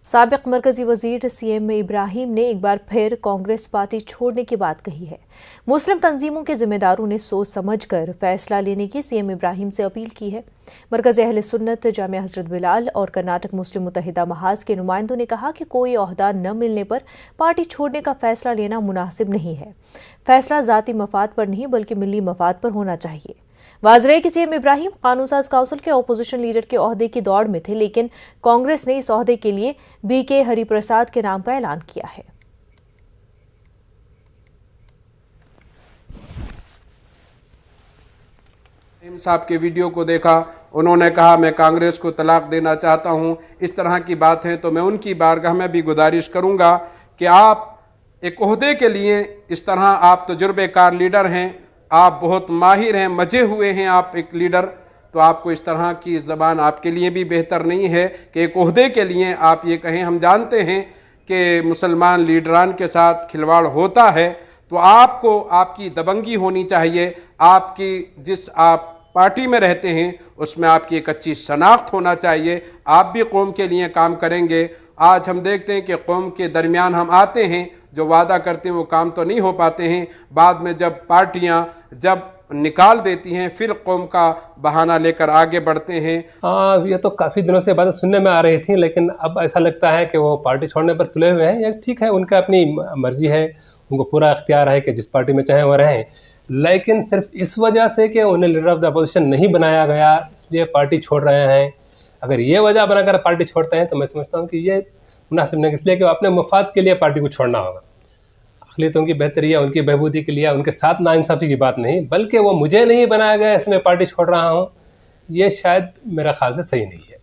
साबिक मरकजी वजीर सीएम इब्राहिम ने एक बार फिर कांग्रेस पार्टी छोड़ने की बात कही है। मुस्लिम तंजीमों के जिम्मेदारों ने सोच समझकर फैसला लेने की सीएम इब्राहिम से अपील की है। मरकज़ी अहले सुन्नत जामिया हजरत बिलाल और कर्नाटक मुस्लिम मुत्तहिदा महाज के नुमाइंदों ने कहा कि कोई ओहदा न मिलने पर पार्टी छोड़ने का फैसला लेना मुनासिब नहीं है। फैसला जाती मफाद पर नहीं बल्कि मिली मफाद पर होना चाहिए। वाज़ेह कि सीएम इब्राहिम कानून साज काउंसिल के अपोजिशन लीडर के ओहदे की दौड़ में थे, लेकिन कांग्रेस ने इस ओहदे के लिए बीके हरिप्रसाद के नाम का ऐलान किया है। साहब के वीडियो को देखा, उन्होंने कहा मैं कांग्रेस को तलाक देना चाहता हूं। इस तरह की बात है तो मैं उनकी बारगाह में भी गुजारिश करूंगा कि आप एक ओहदे के लिए इस तरह, आप तजुर्बेकार लीडर हैं, आप बहुत माहिर हैं, मजे हुए हैं आप एक लीडर, तो आपको इस तरह की ज़बान आपके लिए भी बेहतर नहीं है कि एक ओहदे के लिए आप ये कहें। हम जानते हैं कि मुसलमान लीडरान के साथ खिलवाड़ होता है, तो आपको आपकी दबंगी होनी चाहिए। आपकी जिस आप पार्टी में रहते हैं उसमें आपकी एक अच्छी शनाख्त होना चाहिए। आप भी कौम के लिए काम करेंगे। आज हम देखते हैं कि कौम के दरमियान हम आते हैं, जो वादा करते हैं वो काम तो नहीं हो पाते हैं। बाद में जब पार्टियां जब निकाल देती हैं फिर कौम का बहाना लेकर आगे बढ़ते हैं। ये तो काफ़ी दिनों से बातें सुनने में आ रही थी, लेकिन अब ऐसा लगता है कि वो पार्टी छोड़ने पर तुले हुए हैं। ये ठीक है, उनका अपनी मर्जी है, उनको पूरा इख्तियार है कि जिस पार्टी में चाहे वो रहें, लेकिन सिर्फ इस वजह से कि उन्हें लीडर ऑफ द अपोजिशन नहीं बनाया गया इसलिए पार्टी छोड़ रहे हैं, अगर ये वजह बनाकर पार्टी छोड़ते हैं तो मैं समझता हूँ कि ये मुनासिब नहीं, इसलिए कि अपने मफाद के लिए पार्टी को छोड़ना होगा। अक़लियतों की बेहतरी या उनकी बहबूदी के लिए उनके साथ नाइंसाफ़ी की बात नहीं, बल्कि वो मुझे नहीं बनाया गया इसलिए पार्टी छोड़ रहा हूँ, ये शायद मेरा ख्याल से सही नहीं है।